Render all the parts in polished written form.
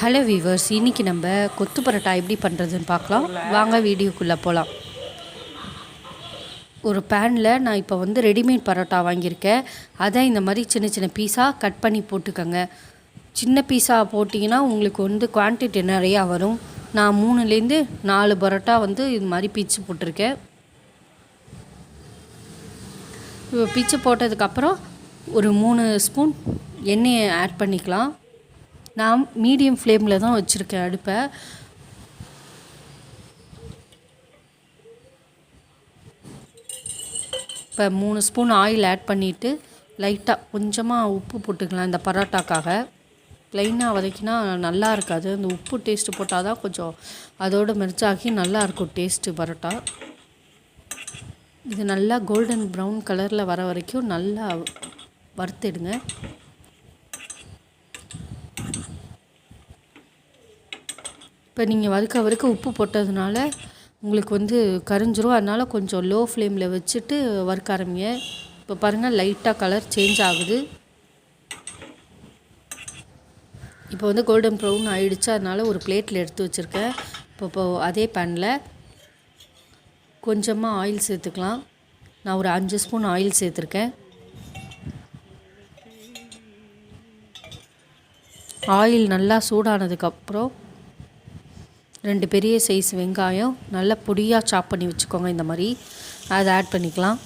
Hello viewers, இன்றைக்கி நம்ம கொத்து பரோட்டா எப்படி பண்ணுறதுன்னு பார்க்கலாம். வாங்க வீடியோக்குள்ளே போகலாம். ஒரு பேனில் நான் இப்போ ரெடிமேட் பரோட்டா வாங்கியிருக்கேன். அதை இந்த மாதிரி சின்ன சின்ன பீஸாக கட் பண்ணி போட்டுக்கோங்க. சின்ன பீஸாக போட்டிங்கன்னா உங்களுக்கு குவான்டிட்டி நிறையா வரும். நான் 3லேருந்து 4 பரோட்டா இது மாதிரி பிச்சு போட்டிருக்கேன். இப்போ பிச்சு போட்டதுக்கப்புறம் ஒரு 3 ஸ்பூன் எண்ணெயை ஆட் பண்ணிக்கலாம். நான் மீடியம் ஃப்ளேமில் தான் வச்சுருக்கேன் அடுப்பை. இப்போ 3 ஸ்பூன் ஆயில் ஆட் பண்ணிவிட்டு லைட்டாக கொஞ்சமாக உப்பு போட்டுக்கலாம். இந்த பரோட்டாக்காக ப்ளைனாக வதக்கினா நல்லா இருக்காது. அந்த உப்பு டேஸ்ட்டு போட்டால் தான் கொஞ்சம் அதோடு மெர்ச்சாகி நல்லாயிருக்கும் டேஸ்ட்டு பரோட்டா. இது நல்லா கோல்டன் ப்ரௌன் கலரில் வர வரைக்கும் நல்லா வறுத்துடுங்க. இப்போ நீங்கள் வறுக்க உப்பு போட்டதுனால உங்களுக்கு கரிஞ்சிரும். அதனால் கொஞ்சம் லோ ஃப்ளேமில் வச்சுட்டு வறுக்க ஆரம்பிங்க. இப்போ பாருங்கள், லைட்டாக கலர் சேஞ்ச் ஆகுது. இப்போ கோல்டன் ப்ரௌன் ஆகிடுச்சு. அதனால் ஒரு பிளேட்டில் எடுத்து வச்சுருக்கேன். இப்போ அதே பேனில் கொஞ்சமாக ஆயில் சேர்த்துக்கலாம். நான் ஒரு 5 ஸ்பூன் ஆயில் சேர்த்துருக்கேன். ஆயில் நல்லா சூடானதுக்கப்புறம் 2 பெரிய சைஸ் வெங்காயம் நல்லா பொடியாக சாப் பண்ணி வச்சுக்கோங்க. இந்த மாதிரி அதை ஆட் பண்ணிக்கலாம்.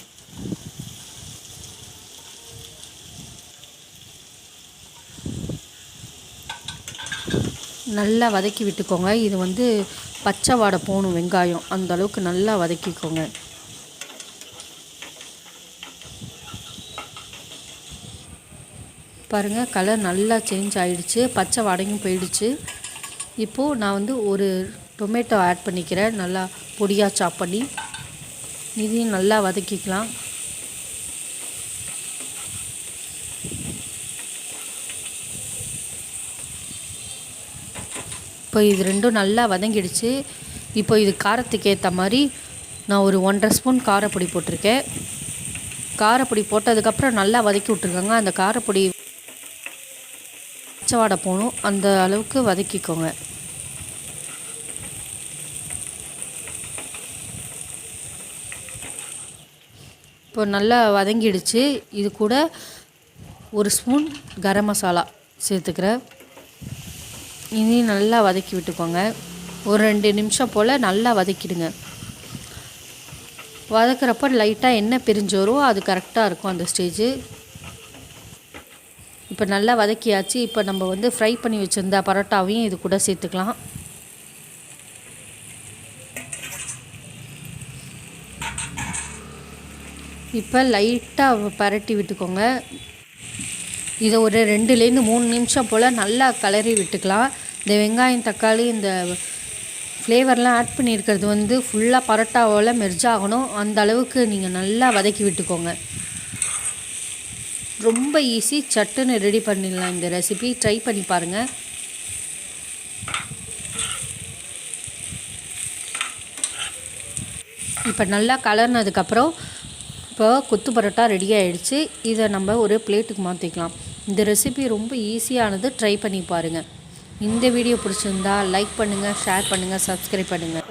நல்லா வதக்கி விட்டுக்கோங்க. இது பச்சை வாடை போகணும். வெங்காயம் அந்த அளவுக்கு நல்லா வதக்கிக்கோங்க. பாருங்கள், கலர் நல்லா சேஞ்ச் ஆகிடுச்சு. பச்சை வாடையும் போயிடுச்சு. இப்போது நான் ஒரு டொமேட்டோ ஆட் பண்ணிக்கிறேன். நல்லா பொடியாக சாப் பண்ணி இதையும் நல்லா வதக்கிக்கலாம். இப்போ இது ரெண்டும் நல்லா வதங்கிடுச்சு. இப்போ இது காரத்துக்கு ஏற்ற மாதிரி நான் ஒரு 1.5 ஸ்பூன் காரப்பொடி போட்டிருக்கேன். காரப்பொடி போட்டதுக்கப்புறம் நல்லா வதக்கி விட்ருக்காங்க. அந்த காரப்பொடி பச்சை வாடை போகணும். அந்த அளவுக்கு வதக்கிக்கோங்க. இப்போ நல்லா வதங்கிடுச்சு. இது கூட 1 ஸ்பூன் கரம் மசாலா சேர்த்துக்கிறேன். இதையும் நல்லா வதக்கி விட்டுக்கோங்க. ஒரு 2 நிமிஷம் போல் நல்லா வதக்கிடுங்க. வதக்கிறப்ப லைட்டாக எண்ணெய் பிரிஞ்சு வரும். அது கரெக்டாக இருக்கும் அந்த ஸ்டேஜு. இப்போ நல்லா வதக்கியாச்சு. இப்போ நம்ம ஃப்ரை பண்ணி வச்சுருந்த பரோட்டாவையும் இது கூட சேர்த்துக்கலாம். இப்போ லைட்டாக பரட்டி விட்டுக்கோங்க. இதை ஒரு 2லேருந்து 3 நிமிஷம் போல் நல்லா கிளறி விட்டுக்கலாம். இந்த வெங்காயம், தக்காளி, இந்த ஃப்ளேவர்லாம் ஆட் பண்ணியிருக்கிறது ஃபுல்லாக பரோட்டாவோட மெர்ஜ் ஆகணும். அந்த அளவுக்கு நீங்கள் நல்லா வதக்கி விட்டுக்கோங்க. ரொம்ப ஈஸி, சட்டுன்னு ரெடி பண்ணிடலாம். இந்த ரெசிபி ட்ரை பண்ணி பாருங்கள். இப்போ நல்லா கலர்னதுக்கப்புறம் இப்போ கொத்து பரோட்டா ரெடி ஆகிடுச்சு. இதை நம்ம ஒரு பிளேட்டுக்கு மாற்றிக்கலாம். இந்த ரெசிபி ரொம்ப ஈஸியானது. ட்ரை பண்ணி பாருங்கள். இந்த வீடியோ பிடிச்சிருந்தா லைக் பண்ணுங்கள், ஷேர் பண்ணுங்கள், சப்ஸ்கிரைப் பண்ணுங்கள்.